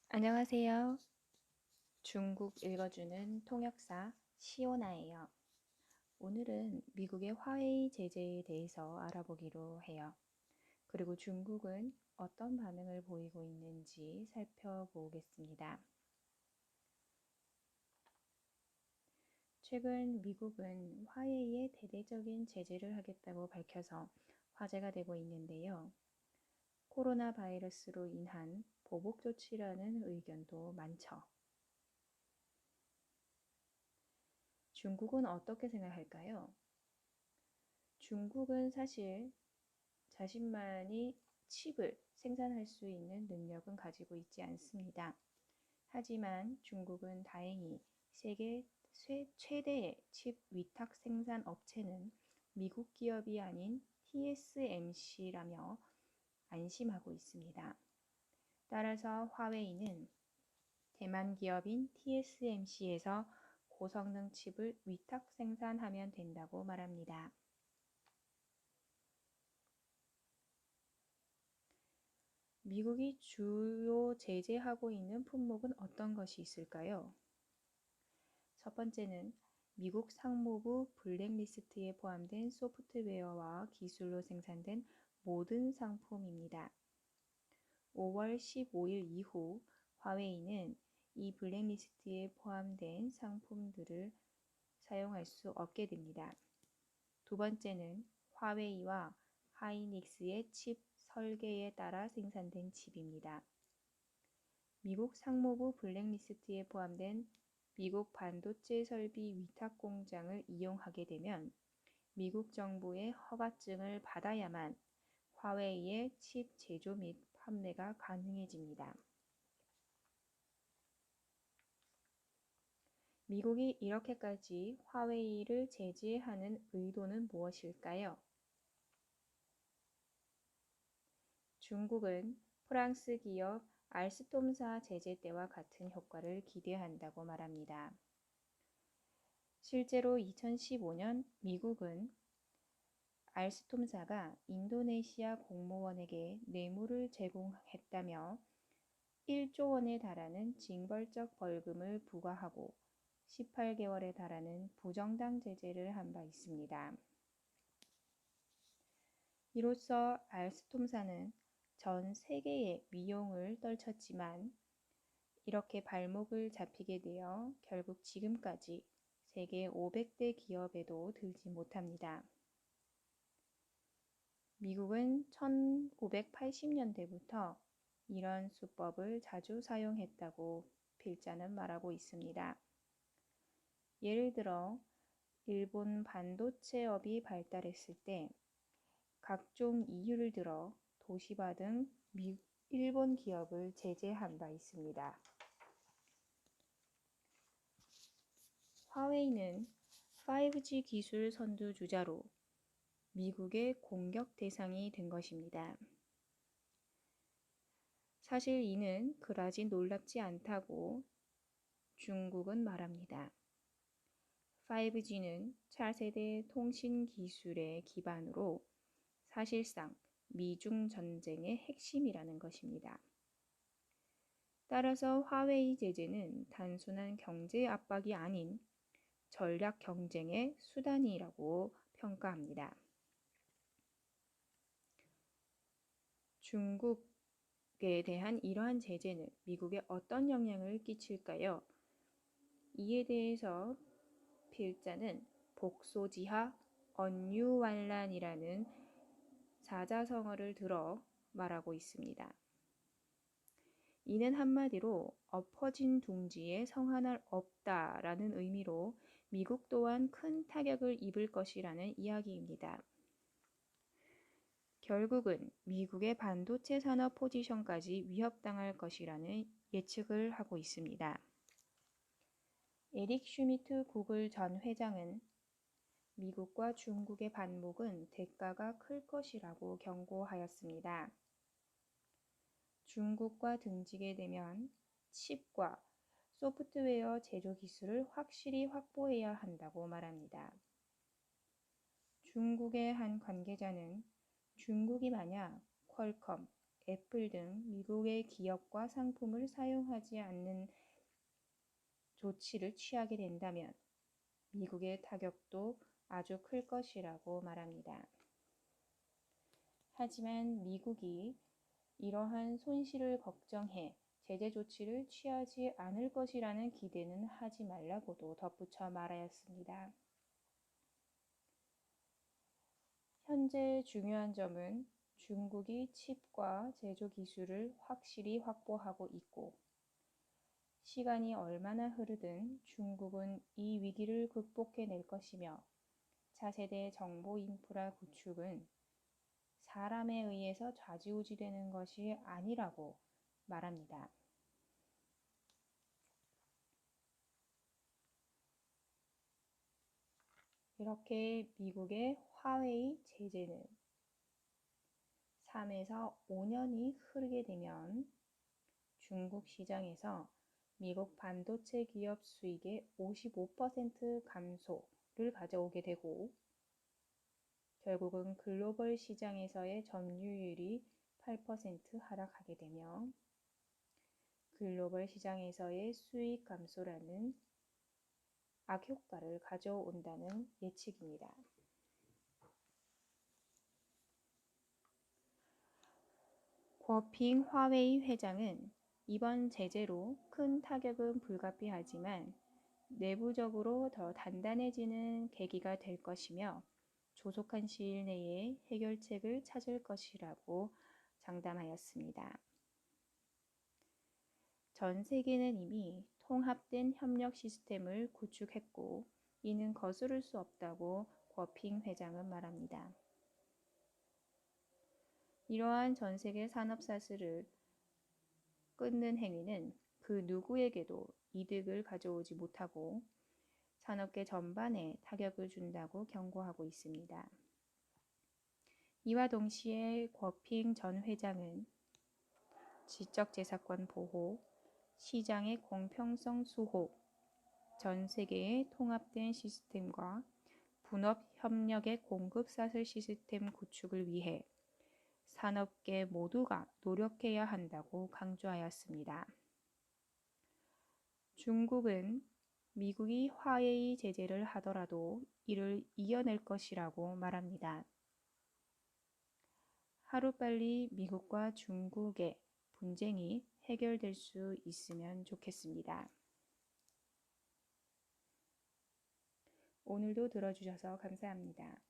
안녕하세요. 중국 읽어주는 통역사 시오나예요. 오늘은 미국의 화웨이 제재에 대해서 알아보기로 해요. 그리고 중국은 어떤 반응을 보이고 있는지 살펴보겠습니다. 최근 미국은 화웨이에 대대적인 제재를 하겠다고 밝혀서 화제가 되고 있는데요. 코로나 바이러스로 인한 보복 조치라는 의견도 많죠. 중국은 어떻게 생각할까요? 중국은 사실 자신만이 칩을 생산할 수 있는 능력은 가지고 있지 않습니다. 하지만 중국은 다행히 세계 최대의 칩 위탁 생산 업체는 미국 기업이 아닌 TSMC라며 안심하고 있습니다. 따라서 화웨이는 대만 기업인 TSMC에서 고성능 칩을 위탁 생산하면 된다고 말합니다. 미국이 주요 제재하고 있는 품목은 어떤 것이 있을까요? 첫 번째는 미국 상무부 블랙리스트에 포함된 소프트웨어와 기술로 생산된 모든 상품입니다. 5월 15일 이후 화웨이는 이 블랙리스트에 포함된 상품들을 사용할 수 없게 됩니다. 두 번째는 화웨이와 하이닉스의 칩 설계에 따라 생산된 칩입니다. 미국 상무부 블랙리스트에 포함된 미국 반도체 설비 위탁 공장을 이용하게 되면 미국 정부의 허가증을 받아야만 화웨이의 칩 제조 및 판매가 가능해집니다. 미국이 이렇게까지 화웨이를 제재하는 의도는 무엇일까요? 중국은 프랑스 기업 알스톰사 제재 때와 같은 효과를 기대한다고 말합니다. 실제로 2015년 미국은 알스톰사가 인도네시아 공무원에게 뇌물을 제공했다며 1조 원에 달하는 징벌적 벌금을 부과하고 18개월에 달하는 부정당 제재를 한 바 있습니다. 이로써 알스톰사는 전 세계에 위용을 떨쳤지만 이렇게 발목을 잡히게 되어 결국 지금까지 세계 500대 기업에도 들지 못합니다. 미국은 1980년대부터 이런 수법을 자주 사용했다고 필자는 말하고 있습니다. 예를 들어 일본 반도체업이 발달했을 때 각종 이유를 들어 도시바 등 일본 기업을 제재한 바 있습니다. 화웨이는 5G 기술 선두주자로 미국의 공격 대상이 된 것입니다. 사실 이는 그다지 놀랍지 않다고 중국은 말합니다. 5G는 차세대 통신 기술의 기반으로 사실상 미중 전쟁의 핵심이라는 것입니다. 따라서 화웨이 제재는 단순한 경제 압박이 아닌 전략 경쟁의 수단이라고 평가합니다. 중국에 대한 이러한 제재는 미국에 어떤 영향을 끼칠까요? 이에 대해서 필자는 복소지하 언유완란이라는 사자성어를 들어 말하고 있습니다. 이는 한마디로 엎어진 둥지에 성 하나 없다라는 의미로 미국 또한 큰 타격을 입을 것이라는 이야기입니다. 결국은 미국의 반도체 산업 포지션까지 위협당할 것이라는 예측을 하고 있습니다. 에릭 슈미트 구글 전 회장은 미국과 중국의 반목은 대가가 클 것이라고 경고하였습니다. 중국과 등지게 되면 칩과 소프트웨어 제조 기술을 확실히 확보해야 한다고 말합니다. 중국의 한 관계자는 중국이 만약 퀄컴, 애플 등 미국의 기업과 상품을 사용하지 않는 조치를 취하게 된다면 미국의 타격도 아주 클 것이라고 말합니다. 하지만 미국이 이러한 손실을 걱정해 제재 조치를 취하지 않을 것이라는 기대는 하지 말라고도 덧붙여 말하였습니다. 현재 중요한 점은 중국이 칩과 제조 기술을 확실히 확보하고 있고 시간이 얼마나 흐르든 중국은 이 위기를 극복해낼 것이며 차세대 정보 인프라 구축은 사람에 의해서 좌지우지되는 것이 아니라고 말합니다. 이렇게 미국의 화웨이 제재는 3에서 5년이 흐르게 되면 중국 시장에서 미국 반도체 기업 수익의 55% 감소를 가져오게 되고 결국은 글로벌 시장에서의 점유율이 8% 하락하게 되며 글로벌 시장에서의 수익 감소라는 악효과를 가져온다는 예측입니다. 궈핑 화웨이 회장은 이번 제재로 큰 타격은 불가피하지만 내부적으로 더 단단해지는 계기가 될 것이며 조속한 시일 내에 해결책을 찾을 것이라고 장담하였습니다. 전 세계는 이미 통합된 협력 시스템을 구축했고 이는 거스를 수 없다고 궈핑 회장은 말합니다. 이러한 전 세계 산업 사슬을 끊는 행위는 그 누구에게도 이득을 가져오지 못하고 산업계 전반에 타격을 준다고 경고하고 있습니다. 이와 동시에 궈핑 전 회장은 지적재산권 보호, 시장의 공평성 수호, 전 세계의 통합된 시스템과 분업 협력의 공급 사슬 시스템 구축을 위해 산업계 모두가 노력해야 한다고 강조하였습니다. 중국은 미국이 화웨이 제재를 하더라도 이를 이겨낼 것이라고 말합니다. 하루빨리 미국과 중국의 분쟁이 해결될 수 있으면 좋겠습니다. 오늘도 들어주셔서 감사합니다.